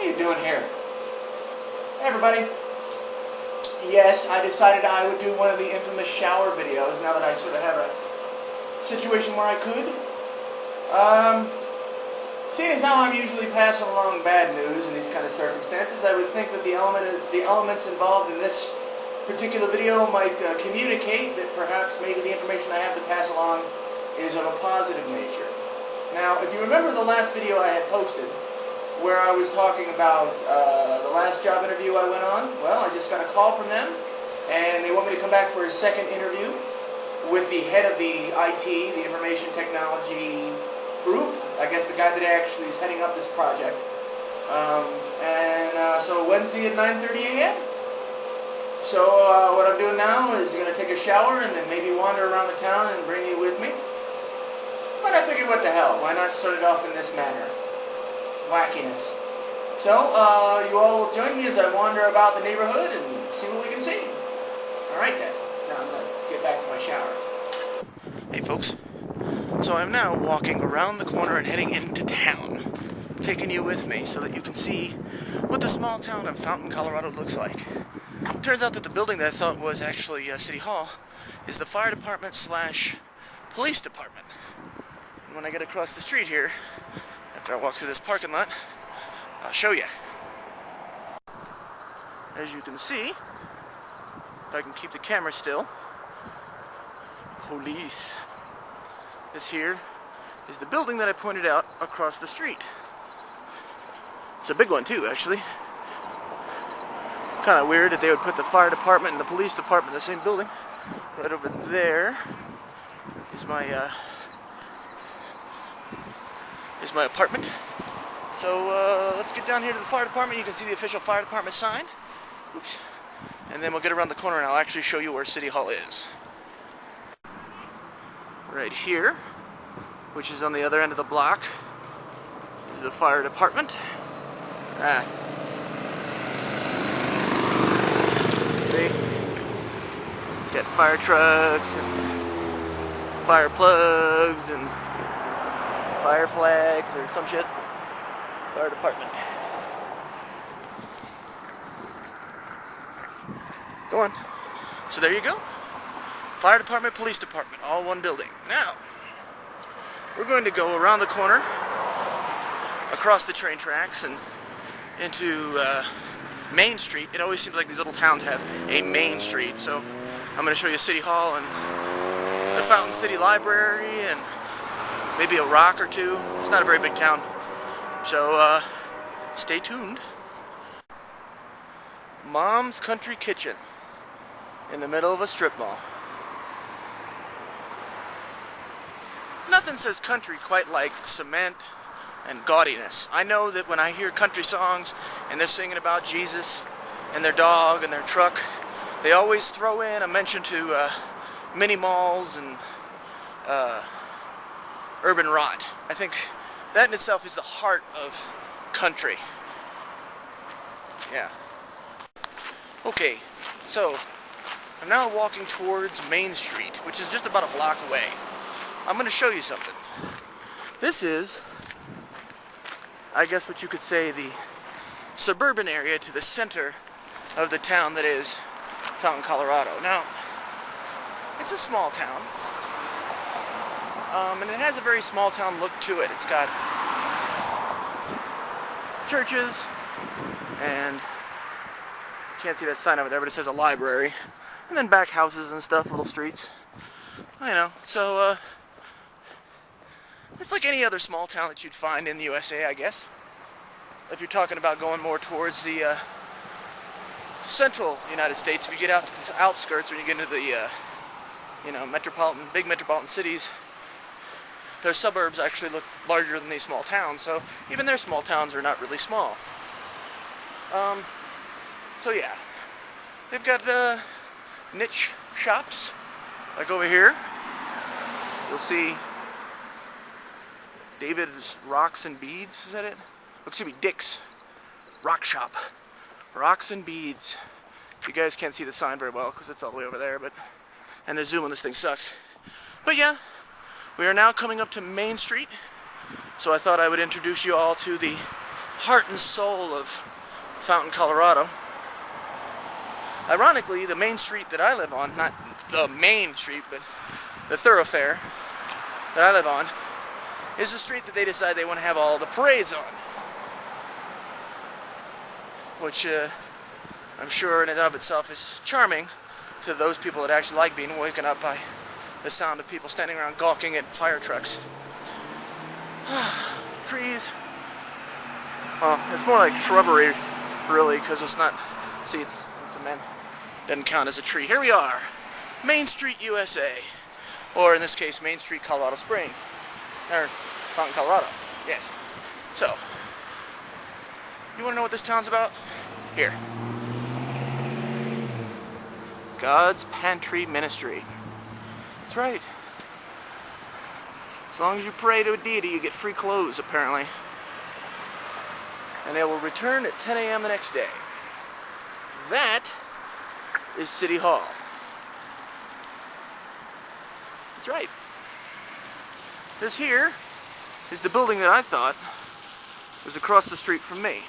What are you doing here? Hey everybody. Yes, I decided I would do one of the infamous shower videos now that I sort of have a situation where I could. Seeing as how I'm usually passing along bad news in these kind of circumstances, I would think that the elements involved in this particular video might communicate that perhaps maybe the information I have to pass along is of a positive nature. Now, if you remember the last video I had posted, where I was talking about the last job interview I went on, well, I just got a call from them, and they want me to come back for a second interview with the head of the IT, the Information Technology Group, I guess the guy that actually is heading up this project. So Wednesday at 9:30 a.m. So what I'm doing now is going to take a shower and then maybe wander around the town and bring you with me. But I figured, what the hell, why not start it off in this manner? Wackiness. So, you all will join me as I wander about the neighborhood and see what we can see. Alright then, now I'm going to get back to my shower. Hey folks, so I'm now walking around the corner and heading into town, taking you with me so that you can see what the small town of Fountain, Colorado looks like. It turns out that the building that I thought was actually City Hall is the fire department / police department. And when I get across the street here, after I walk through this parking lot, I'll show you. As you can see, if I can keep the camera still, police. This here is the building that I pointed out across the street. It's a big one too, actually. Kind of weird that they would put the fire department and the police department in the same building. Right over there is my apartment. So let's get down here to the fire department. You can see the official fire department sign. Oops. And then we'll get around the corner and I'll actually show you where City Hall is. Right here, which is on the other end of the block, is the fire department. See? It's got fire trucks and fire plugs and fire flags or some shit. Fire department. Go on. So there you go. Fire department, police department, all one building. Now, we're going to go around the corner, across the train tracks, and into Main Street. It always seems like these little towns have a Main Street. So I'm going to show you City Hall and the Fountain City Library and maybe a rock or two. It's not a very big town. So, stay tuned. Mom's Country Kitchen in the middle of a strip mall. Nothing says country quite like cement and gaudiness. I know that when I hear country songs and they're singing about Jesus and their dog and their truck, they always throw in a mention to mini malls and urban rot. I think that in itself is the heart of country. Yeah. Okay, so I'm now walking towards Main Street, which is just about a block away. I'm going to show you something. This is, I guess what you could say, the suburban area to the center of the town that is Fountain, Colorado. Now, it's a small town. And it has a very small town look to it. It's got churches, and you can't see that sign over there, but it says a library. And then back houses and stuff, little streets. You know, so, it's like any other small town that you'd find in the USA, I guess. If you're talking about going more towards the central United States, if you get out to the outskirts, or you get into the, you know, big metropolitan cities, their suburbs actually look larger than these small towns, so even their small towns are not really small. So yeah, they've got niche shops, like over here. You'll see David's Rocks and Beads, is that it? Excuse me, Dick's Rock Shop. Rocks and Beads. You guys can't see the sign very well because it's all the way over there, and the zoom on this thing sucks. But yeah, we are now coming up to Main Street, so I thought I would introduce you all to the heart and soul of Fountain, Colorado. Ironically, the main street that I live on, not the main street, but the thoroughfare that I live on, is the street that they decide they want to have all the parades on. Which I'm sure in and of itself is charming to those people that actually like being woken up by the sound of people standing around gawking at fire trucks. Trees. Well, it's more like shrubbery, really, because it's not, see, it's cement. Doesn't count as a tree. Here we are, Main Street, USA. Or in this case, Main Street, Colorado Springs. Or Fountain, Colorado. Yes. So, you want to know what this town's about? Here. God's Pantry Ministry. That's right. As long as you pray to a deity, you get free clothes, apparently. And they will return at 10 a.m. the next day. That is City Hall. That's right. This here is the building that I thought was across the street from me,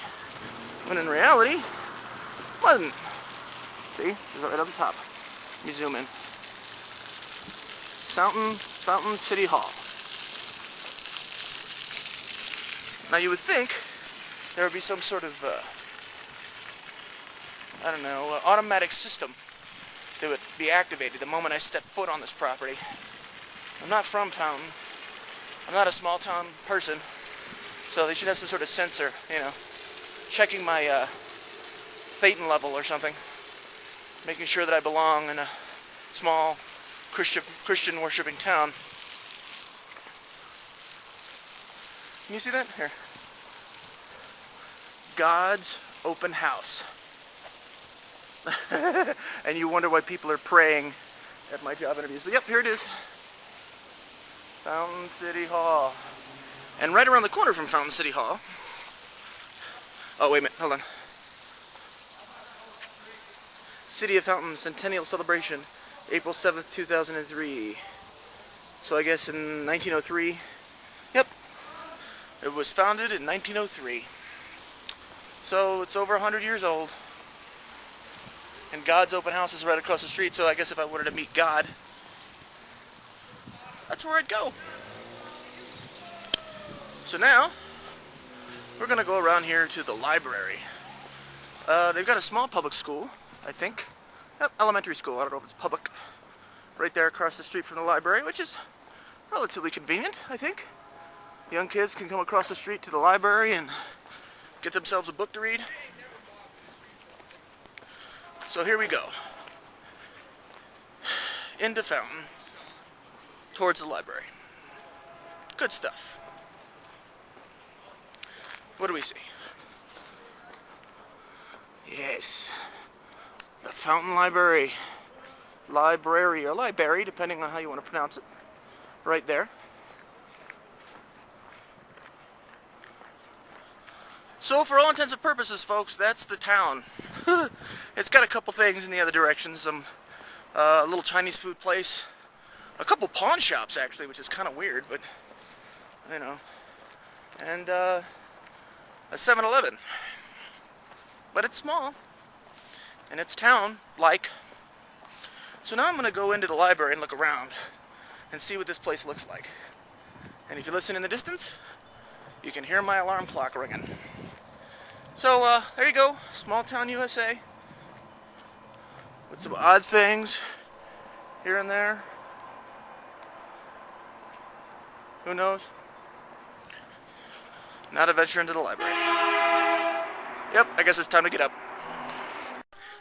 when in reality, it wasn't. See, it's right up the top. Let me zoom in. Fountain City Hall. Now you would think there would be some sort of, I don't know, automatic system that would be activated the moment I step foot on this property. I'm not from Fountain. I'm not a small town person, so they should have some sort of sensor, you know, checking my Thetan level or something, making sure that I belong in a small Christian worshiping town. Can you see that? Here. God's open house. And you wonder why people are praying at my job interviews. But yep, here it is. Fountain City Hall. And right around the corner from Fountain City Hall. Oh, wait a minute. Hold on. City of Fountain Centennial Celebration, April 7th, 2003. So I guess in 1903. Yep. It was founded in 1903. So it's over 100 years old. And God's open house is right across the street, so I guess if I wanted to meet God, that's where I'd go. So now, we're going to go around here to the library. They've got a small public school, I think. Yep, elementary school. I don't know if it's public. Right there across the street from the library, which is relatively convenient, I think. Young kids can come across the street to the library and get themselves a book to read. So here we go. Into Fountain, towards the library. Good stuff. What do we see? Yes, the Fountain Library. Library, or library, depending on how you want to pronounce it. Right there. So for all intents and purposes, folks, that's the town. It's got a couple things in the other direction. Some a little Chinese food place. A couple pawn shops, actually, which is kind of weird, but, you know. And a 7-Eleven. But it's small. And it's town-like. So now I'm going to go into the library and look around and see what this place looks like. And if you listen in the distance, you can hear my alarm clock ringing. So, there you go. Small town USA. With some odd things here and there. Who knows? Not a venture into the library. Yep, I guess it's time to get up.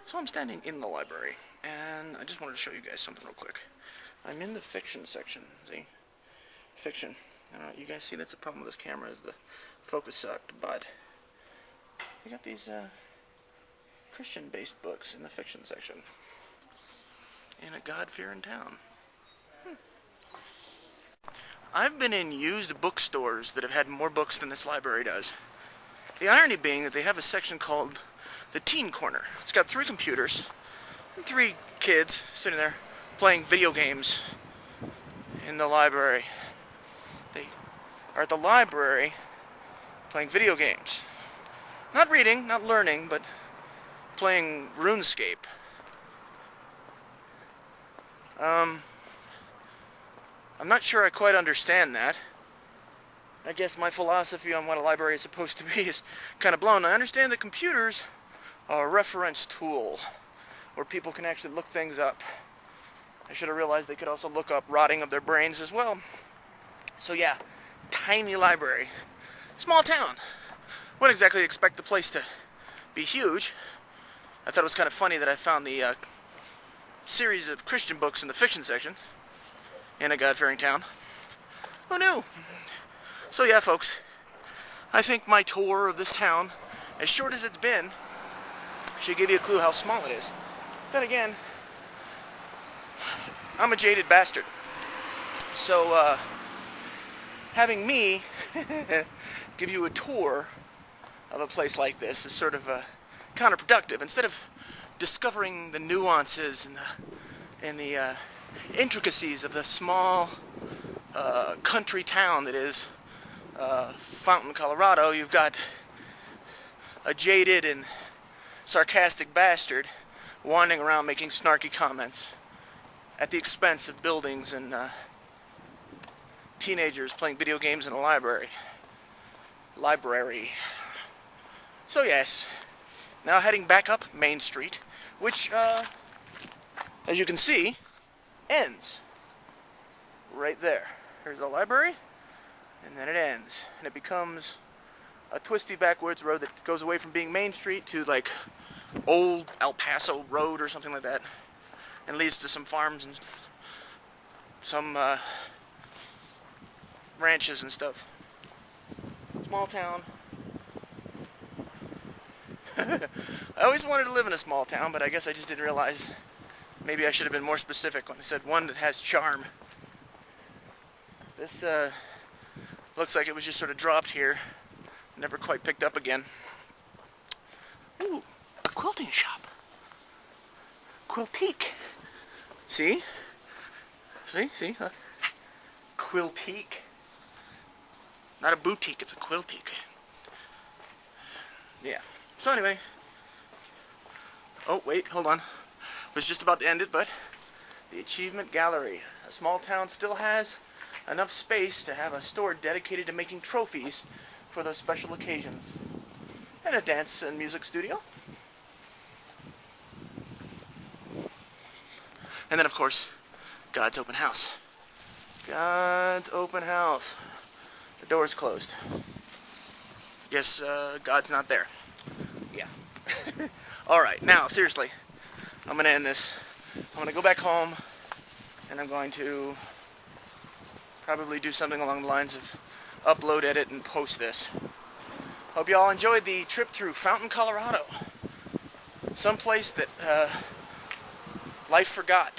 So I'm standing in the library, and I just wanted to show you guys something real quick. I'm in the fiction section, see? Fiction. You guys see that's the problem with this camera, is the focus sucked, but we got these Christian-based books in the fiction section. In a God-fearing town. I've been in used bookstores that have had more books than this library does. The irony being that they have a section called the Teen Corner. It's got 3 computers and 3 kids sitting there playing video games in the library. They are at the library playing video games. Not reading, not learning, but playing RuneScape. I'm not sure I quite understand that. I guess my philosophy on what a library is supposed to be is kind of blown. I understand that computers are a reference tool where people can actually look things up. I should have realized they could also look up rotting of their brains as well. So yeah, tiny library. Small town. Wouldn't exactly expect the place to be huge. I thought it was kind of funny that I found the series of Christian books in the fiction section in a God-fearing town. Who knew? So yeah, folks, I think my tour of this town, as short as it's been, should give you a clue how small it is. Then again, I'm a jaded bastard. So, having me give you a tour of a place like this is sort of counterproductive. Instead of discovering the nuances and the intricacies of the small country town that is Fountain, Colorado, you've got a jaded and sarcastic bastard wandering around making snarky comments at the expense of buildings and teenagers playing video games in a library. So yes, now heading back up Main Street, which, as you can see, ends right there. Here's the library, and then it ends, and it becomes a twisty backwards road that goes away from being Main Street to like Old El Paso Road or something like that, and leads to some farms and some ranches and stuff. Small town. I always wanted to live in a small town, but I guess I just didn't realize maybe I should have been more specific when I said one that has charm. This looks like it was just sort of dropped here, never quite picked up again. Ooh, a quilting shop. Quiltique. See? See? Quiltique. Not a boutique, it's a quiltique. Yeah. So anyway. Oh, wait, hold on. Was just about to end it, but the Achievement Gallery. A small town still has enough space to have a store dedicated to making trophies for those special occasions. And a dance and music studio. And then, of course, God's open house. God's open house. The door's closed. Guess God's not there. Yeah. Alright, now, seriously, I'm going to end this. I'm going to go back home, and I'm going to probably do something along the lines of upload, edit, and post this. Hope you all enjoyed the trip through Fountain, Colorado. Someplace that life forgot.